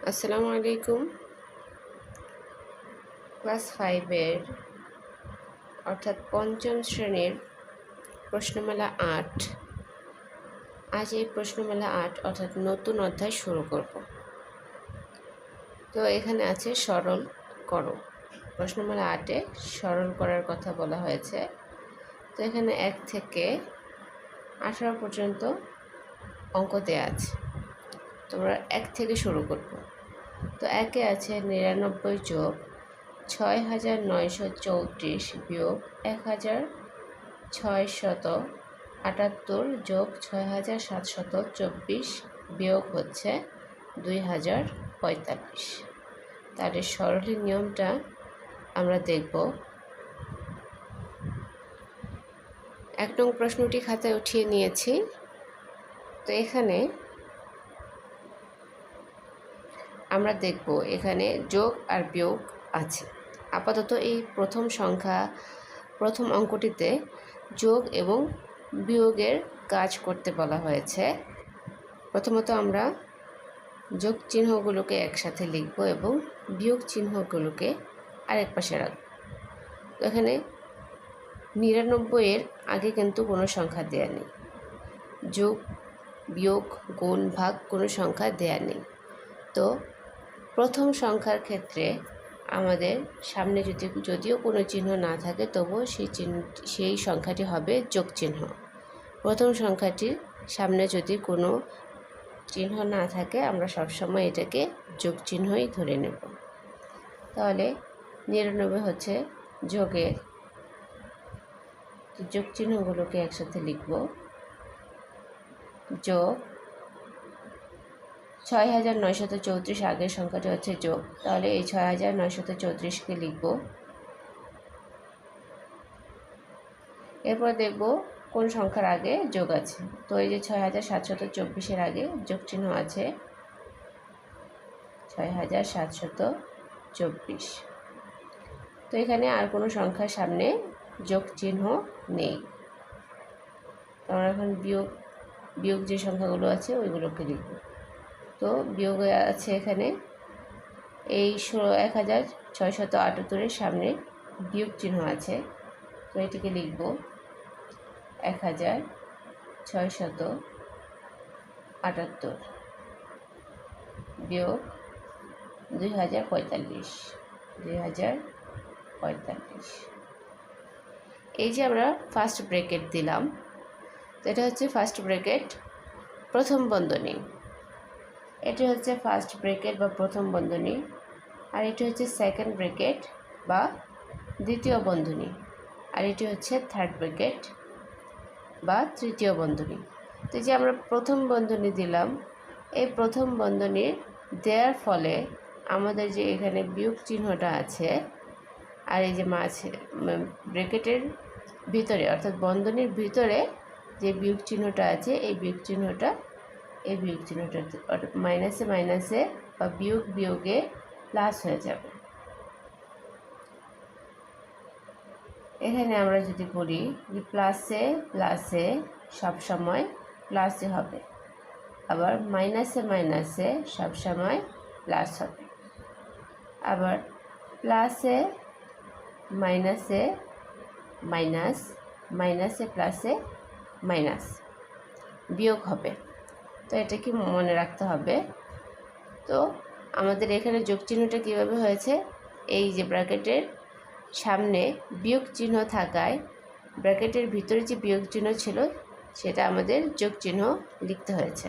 আসসালামু আলাইকুম। ক্লাস 5-এর অর্থাৎ পঞ্চম শ্রেণীর প্রশ্নমালা 8। আজ এই প্রশ্নমালা 8 অর্থাৎ নতুন অধ্যায় শুরু করব। তো এখানে আছে সরল করো। প্রশ্নমালা 8-এ সরল করার কথা বলা হয়েছে। তো এখানে 1 থেকে 18 পর্যন্ত অঙ্ক দেওয়া আছে। তোমরা 1 থেকে শুরু করব। তো 1-এ আছে 99 যোগ 6934 বিয়োগ 1678 যোগ 6724 বিয়োগ হচ্ছে 2045। তাহলে সরলের নিয়মটা আমরা দেখব। 1 নং প্রশ্নটি খাতায় উঠিয়ে নিয়েছি। তো এখানে আমরা দেখব এখানে যোগ আর বিয়োগ আছে। আপাতত এই প্রথম অঙ্কটিতে যোগ এবং বিয়োগের কাজ করতে বলা হয়েছে। প্রথমত আমরা যোগ চিহ্নগুলোকে একসাথে লিখব এবং বিয়োগ চিহ্নগুলোকে আরেক পাশে রাখব। এখানে 99-এর আগে কিন্তু কোনো সংখ্যা দেয়া নেই। যোগ বিয়োগ গুণ ভাগ কোনো সংখ্যা দেয়া নেই। তো প্রথম সংখ্যার ক্ষেত্রে আমাদের সামনে যদিও কোনো চিহ্ন না থাকে তবুও সেই সংখ্যাটি হবে যোগ চিহ্ন। প্রথম সংখ্যাটির সামনে যদি কোনো চিহ্ন না থাকে আমরা সবসময় এটাকে যোগ চিহ্নই ধরে নেব। তাহলে 99 হচ্ছে যোগের। যোগ চিহ্নগুলোকে একসাথে লিখব। যোগ 6934 আগের সংখ্যাটি হচ্ছে যোগ, তাহলে এই 6934কে লিখব। এরপর দেখব কোন সংখ্যার আগে যোগ আছে। তো এই যে 6724-এর আগে যোগ চিহ্ন আছে 6724। তো এখানে আর কোনো সংখ্যার সামনে যোগ চিহ্ন নেই। আমরা এখন বিয়োগ যে সংখ্যাগুলো আছে ওইগুলোকে লিখব। তো বিয়োগ আছে এখানে এই 1678-এর সামনে বিয়োগ চিহ্ন আছে। তো এটিকে লিখব 1678 বিয়োগ 2045। এই যে আমরা ফার্স্ট ব্র্যাকেট দিলাম, তো এটা হচ্ছে ফার্স্ট ব্র্যাকেট প্রথম বন্ধনী। এটি হচ্ছে ফার্স্ট ব্র্যাকেট বা প্রথম বন্ধনী, আর এটি হচ্ছে সেকেন্ড ব্র্যাকেট বা দ্বিতীয় বন্ধনী, আর এটি হচ্ছে থার্ড ব্র্যাকেট বা তৃতীয় বন্ধনী। তো যে আমরা প্রথম বন্ধনী দিলাম, এই প্রথম বন্ধনীর দেওয়ার ফলে আমাদের যে এখানে বিয়োগ চিহ্নটা আছে আর এই যে ব্র্যাকেটের ভিতরে অর্থাৎ বন্ধনীর ভিতরে যে বিয়োগ চিহ্নটা আছে এই বিয়োগ চিহ্নটা মাইনাসে মাইনাসে বা বিয়োগে প্লাস হয়ে যাবে। এখানে আমরা যদি বলি যে প্লাসে সবসময় প্লাসই হবে, আবার মাইনাসে মাইনাসে সবসময় প্লাস হবে, আবার প্লাসে মাইনাসে মাইনাস, মাইনাসে প্লাসে মাইনাস বিয়োগ হবে। তো এটা কি মনে রাখতে হবে। তো আমাদের এখানে যোগ চিহ্নটা কীভাবে হয়েছে, এই যে ব্র্যাকেটের সামনে বিয়োগ চিহ্ন থাকায় ব্র্যাকেটের ভিতরে যে বিয়োগ চিহ্ন ছিল সেটা আমাদের যোগ চিহ্ন লিখতে হয়েছে।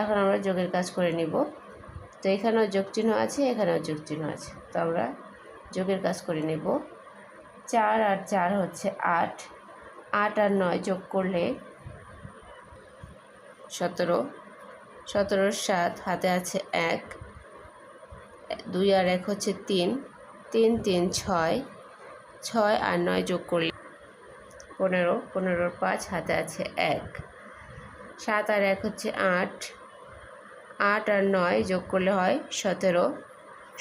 এখন আমরা যোগের কাজ করে নিব। তো এখানেও যোগ চিহ্ন আছে, এখানেও যোগ চিহ্ন আছে, তো আমরা যোগের কাজ করে নেব। 4 আর 4 হচ্ছে 8, 8 আর 9 যোগ করলে 17, 17 7 হাতে আছে 1, 2 আর 1 হচ্ছে 3, 3 3 6, 6 আর 9 যোগ করলে 15, 15 5 হাতে আছে 1, 7 আর 1 হচ্ছে 8, 8 আর 9 যোগ করলে হয় 17,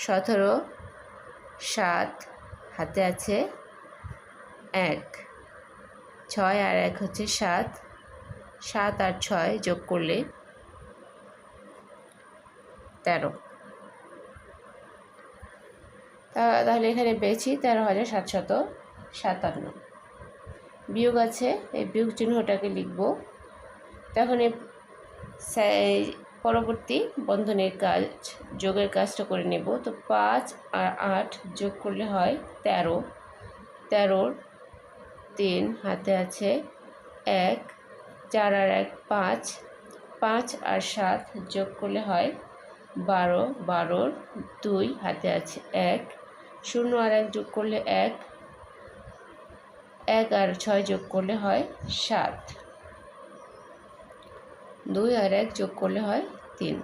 17 7 হাতে আছে 1, 6 আর 1 হচ্ছে 7, 7 আর 6 যোগ করলে 13। তাহলে এখানে পেয়েছি 13,757। বিয়োগ আছে, এই বিয়োগ চিহ্নটাকে লিখব। তখন এই পরবর্তী বন্ধনীর কাজ, যোগের কাজটা করে নেব। তো 5 আর 8 যোগ করলে হয় 13। 13 3 হাতে আছে 1, 4 আর 1 5, 5 আর 7 যোগ করলে হয় 12, 12 2 হাতে আছে 1, 0 আর 1 যোগ করলে 1, 1 আর 6 যোগ করলে হয় 7, 2 আর 1 যোগ করলে হয় 3।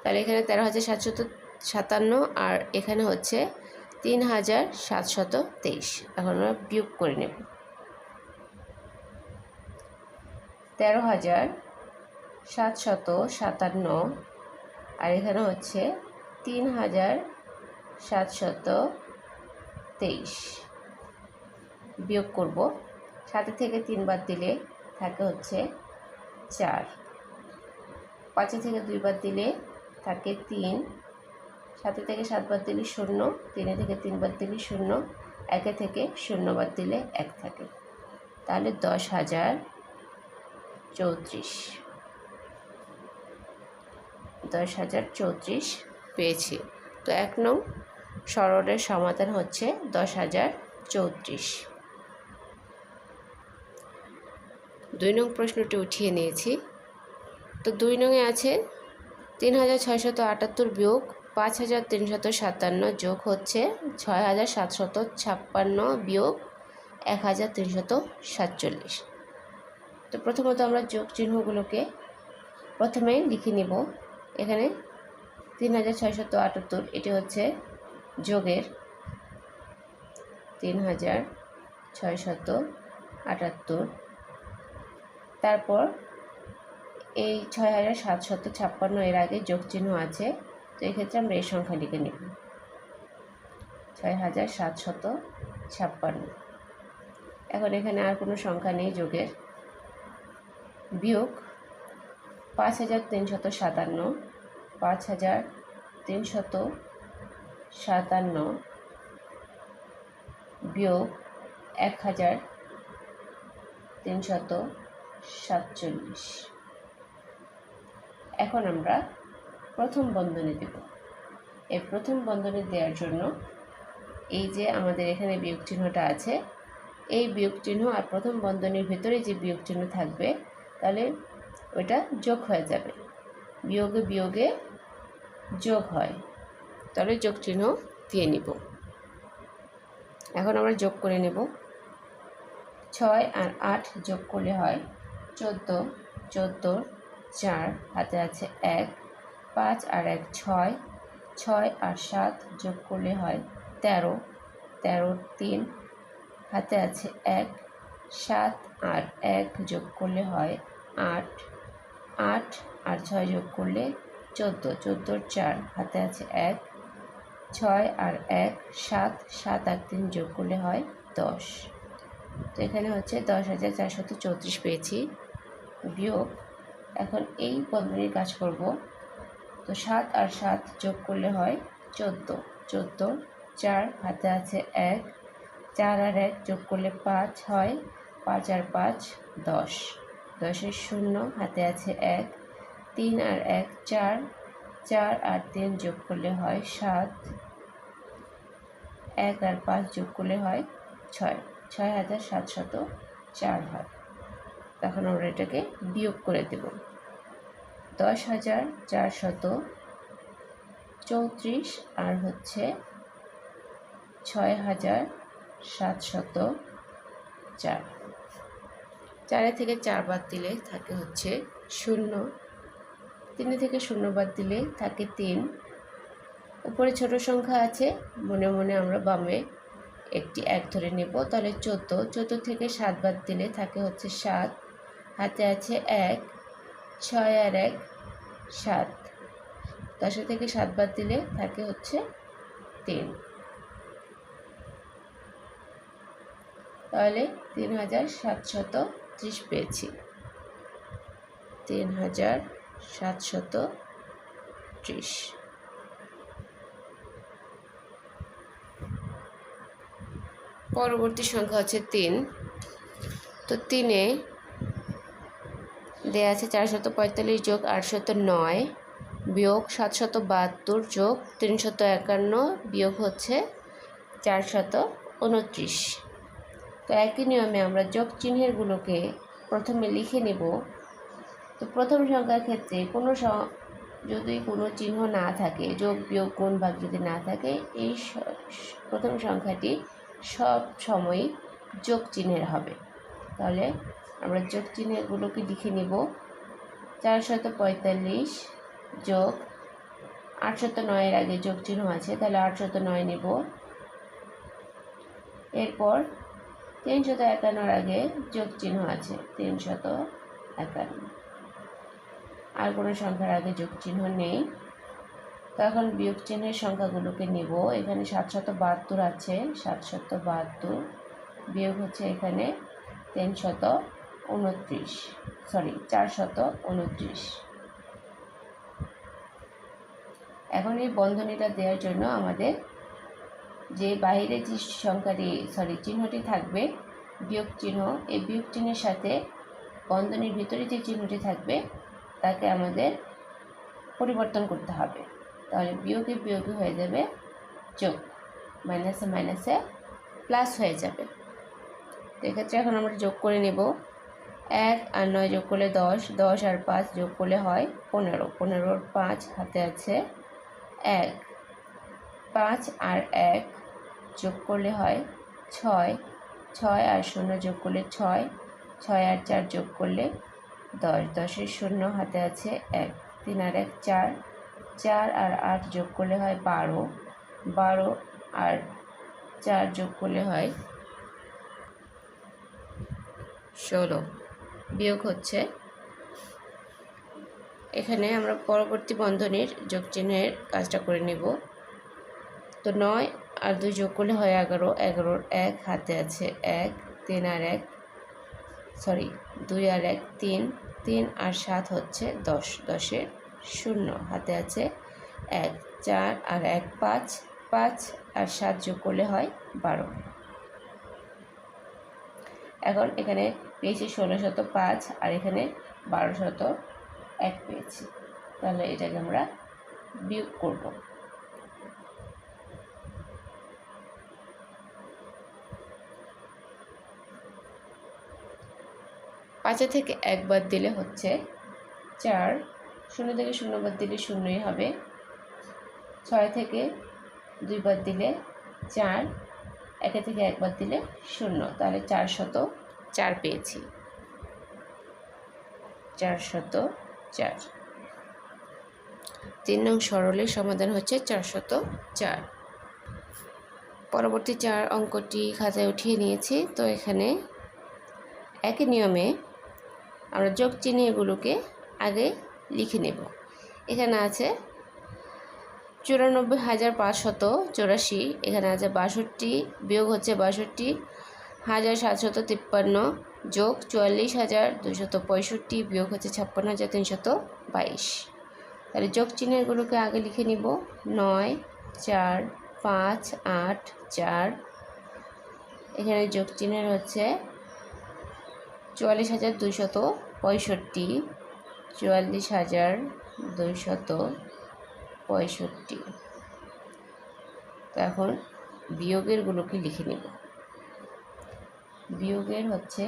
তাহলে এখানে 13,757 আর এখানে হচ্ছে 3,723। এখন আমরা বিয়োগ করে নেব। 13,757 আর এখানে হচ্ছে 3,723। বিয়োগ করব। 7 থেকে 3 বাদ দিলে থাকে হচ্ছে 4, 5 থেকে 2 বাদ দিলে থাকে 3, 7 থেকে 7 বাদ দিলে 0, 3 থেকে 3 বাদ দিলে 0, 1 থেকে 0 বাদ দিলে 1 থাকে। তাহলে 10,034। 10,034 পেয়েছি। তো 1 নং সরলের সমাধান হচ্ছে 10,034। 2 নং প্রশ্নটি উঠিয়ে নিয়েছি। তো 2 নংয়ে আছে 3,678 বিয়োগ 5,357 যোগ হচ্ছে 6,756 বিয়োগ 1,347। তো প্রথমত আমরা যোগ চিহ্নগুলোকে প্রথমে লিখে নিব। এখানে 3,678 এটি হচ্ছে যোগের 3,678। তারপর এই 6,756 এর আগে যোগ চিহ্ন আছে, তো এক্ষেত্রে আমরা এই সংখ্যা লিখে নিব 6,756। এখন এখানে আর কোনো সংখ্যা নেই যোগের। বিয়োগ 5,357, 5,357 বিয়োগ 1,347। এখন আমরা প্রথম বন্ধনী দেব। এই প্রথম বন্ধনী দেওয়ার জন্য এই যে আমাদের এখানে বিয়োগ চিহ্নটা আছে, এই বিয়োগ চিহ্ন আর প্রথম বন্ধনীর ভিতরে যে বিয়োগ চিহ্ন থাকবে তাহলে ওইটা যোগ হয়ে যাবে। বিয়োগে বিয়োগে যোগ হয়, তাহলে যোগ চিহ্ন দিয়ে নিব। এখন আমরা যোগ করে নেব। 6 আর 8 যোগ করলে হয় 14, 14 4 হাতে আছে 1, 5 আর 1 6, 6 আর 7 যোগ করলে হয় 13, 13 3 হাতে আছে 1, 7 আর 1 যোগ করলে হয় 8, 8 আর 6 যোগ করলে 14, 14 4 হাতে আছে 1, 6 আর 1 7, 7 আর 3 যোগ করলে হয় 10। তো এখানে হচ্ছে 10,434 পেয়েছি। বিয়োগ, এখন এই বন্ধনীর কাজ করব। তো 7 আর 7 যোগ করলে হয় 14, 14 4 হাতে আছে 1, 4 আর 1 যোগ করলে 5 হয়, 5 আর 5 10, 10-এর 0 হাতে আছে 1, 3 আর 1 4, 4 আর 3 যোগ করলে হয় 7, 1 আর 5 যোগ করলে হয় 6, 6,704 হয়। তখন আমরা এটাকে বিয়োগ করে দেব। 10,434 আর হচ্ছে 6,704। 4 থেকে 4 বাদ দিলে থাকে হচ্ছে 0, 3 থেকে 0 বাদ দিলে থাকে 3। উপরে ছোট সংখ্যা আছে, মনে মনে আমরা বামে একটি 1 ধরে নেব। তাহলে 14, 14 থেকে 7 বাদ দিলে থাকে হচ্ছে 7, হাতে আছে 1, 6 আর 1 7, 10 থেকে 7 বাদ দিলে থাকে হচ্ছে 3। তাহলে 3,730 পেয়েছি। 3,730। পরবর্তী সংখ্যা হচ্ছে 3। তো 3-এ দেয়া আছে 445 যোগ 809 বিয়োগ 772 যোগ 351 বিয়োগ হচ্ছে 429। তো একই নিয়মে আমরা যোগ চিহ্নগুলোকে প্রথমে লিখে নেব। তো প্রথম সংখ্যার ক্ষেত্রে যদি কোনো চিহ্ন না থাকে, যোগ বিয়োগ গুণ ভাগ যদি না থাকে, এই প্রথম সংখ্যাটি সব সময় যোগ চিহ্নের হবে। তাহলে আমরা যোগ চিহ্নগুলোকে লিখে নেব। 445 যোগ 809-এর আগে যোগ চিহ্ন আছে, তাহলে 809 নেব। এরপর 351-এর আগে যোগ চিহ্ন আছে, 351। আর কোনো সংখ্যার আগে যোগ চিহ্ন নেই। তখন বিয়োগ চিহ্নের সংখ্যাগুলোকে নেব। এখানে 772 আছে, 772 বিয়োগ হচ্ছে এখানে 429। এখন এই বন্ধনীটা দেওয়ার জন্য আমাদের যে বাইরে যে চিহ্নটি থাকবে বিয়োগ চিহ্ন, এই বিয়োগ চিহ্নের সাথে বন্ধনীর ভিতরে যে চিহ্নটি থাকবে তাকে আমাদের পরিবর্তন করতে হবে। তাহলে বিয়োগে বিয়োগে হয়ে যাবে যোগ, মাইনাসে মাইনাসে প্লাস হয়ে যাবে। তো এক্ষেত্রে এখন আমরা যোগ করে নেব। 1 আর 9 যোগ করলে 10, 10 আর 5 যোগ করলে হয় 15, 15-র 5 হাতে আছে 1, 5 আর 1 যোগ করলে হয় 6, 6 আর 0 যোগ করলে 6, 6 আর 4 যোগ করলে 10, 10-এর 0 হাতে আছে 1, 3 আর 1 4, 4 আর 8 যোগ করলে হয় 12, 12 আর 4 যোগ করলে হয় 16। বিয়োগ হচ্ছে এখানে আমরা পরবর্তী বন্ধনীর যোগ চিহ্নের কাজটা করে নেব। তো 9 আর 2 যোগ করলে হয় 11, 11-র 1 হাতে আছে 1, 3 আর 1 2 আর 1 3, 3 আর 7 হচ্ছে 10, 10-এর 0 হাতে আছে 1, 4 আর 1 5, 5 আর 7 যোগ করলে হয় 12। এখন এখানে পেয়েছি 1605 আর এখানে 1201 পেয়েছি। তাহলে এটাকে আমরা বিয়োগ করব। পাঁচে থেকে 1 বাদ দিলে হচ্ছে 4, 0 থেকে 0 বাদ দিলে 0ই হবে। 6 থেকে 2 বাদ দিলে 4, 1 থেকে 1 বাদ দিলে 0, তাহলে 404 পেয়েছি। 404। 3 নং সরলের সমাধান হচ্ছে 404। পরবর্তী 4 অঙ্কটি খাতায় উঠিয়ে নিয়েছি। তো এখানে একই নিয়মে আমরা যোগ চিহ্ন এগুলোকে আগে লিখে নেব। এখানে আছে 94,584, এখানে আছে 62 বিয়োগ হচ্ছে 62,753 যোগ 44,265 বিয়োগ হচ্ছে 56,322। তাহলে যোগ চিহ্নগুলোকে আগে লিখে নিব। 9, 4, 5, 8, 4। এখানে যোগ চিহ্নের হচ্ছে 44,265, 44,265। তো এখন বিয়োগেরগুলোকে লিখে নেব। বিয়োগের হচ্ছে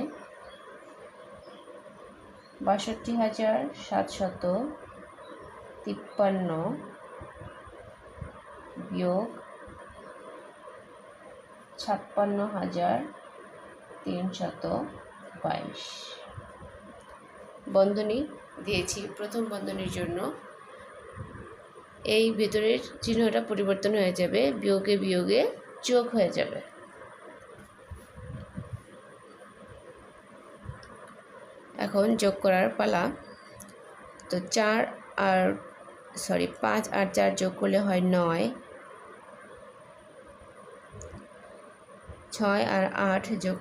62,753 বিয়োগ 56,322। বন্ধনী দিয়েছি। প্রথম বন্ধনীর জন্য এই ভেতরের চিহ্নটা পরিবর্তন হয়ে যাবে, বিয়োগে বিয়োগে যোগ হয়ে যাবে। এখন যোগ করার পালা। তো 5 আর 4 যোগ করলে হয় 9, 6 আর 8 যোগ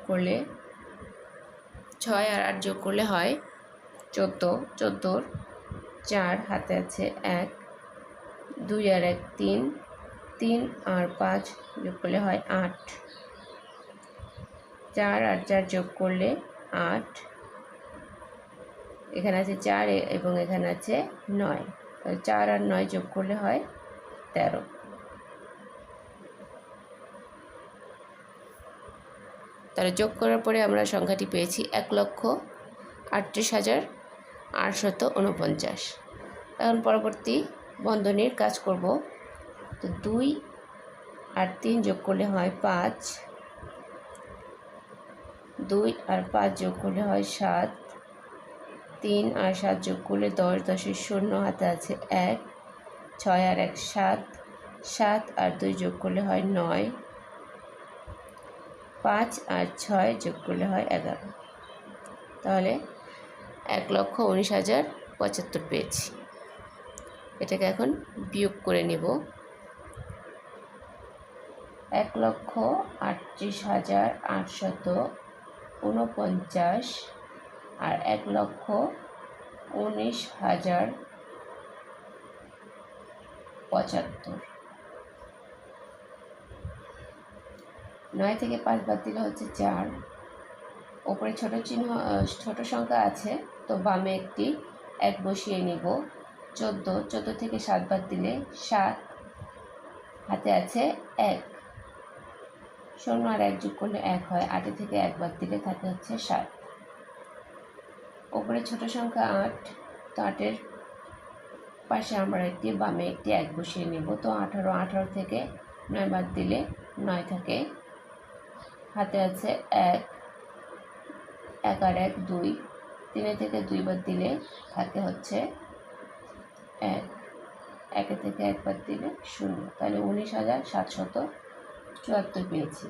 করলে হয় 14, 14-র 4 হাতে আছে 1, 2 আর 1 3, 3 আর 5 যোগ করলে হয় 8। 4 আর 4 যোগ করলে 8, এখানে আছে 4 এবং এখানে আছে 9, তাহলে 4 আর 9 যোগ করলে হয় 13। তাহলে যোগ করার পরে আমরা সংখ্যাটি পেয়েছি 1,38,849। এখন পরবর্তী বন্ধনীর কাজ করব। তো 2 আর 3 যোগ করলে হয় 5, 2 আর 5 যোগ করলে হয় 7, 3 আর 7 যোগ করলে 10, 10-এর 0 হাতে আছে 1, 6 আর 1 7, 7 আর 2 যোগ করলে হয় 9, 5 আর 6 যোগ করলে হয় 11। তাহলে 1,19,075 পেয়েছি। এটাকে এখন বিয়োগ করে নেব। 1,38,849 আর 1,19,075। 9 থেকে 5 বাদ দিলে হচ্ছে 4। ওপরে ছোট সংখ্যা আছে, তো বামে একটি 1 বসিয়ে নিব। 14 থেকে 7 বাদ দিলে 7, হাতে আছে 1, 0 আর 1 যোগ করলে 1 হয়। 8 থেকে 1 বাদ দিলে থাকে হচ্ছে 7। ওপরে ছোট সংখ্যা 8, তো 8-এর পাশে আমরা বামে একটি 1 বসিয়ে নেব। তো 18 থেকে 9 বাদ দিলে 9 থাকে, হাতে আছে 1, 1 আর 1 2, 3 থেকে 2 বাদ দিলে থাকে হচ্ছে 1, 1 থেকে 1 বাদ দিলে 0। তাহলে 19,774 পেয়েছি।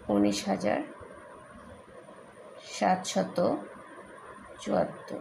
19,774।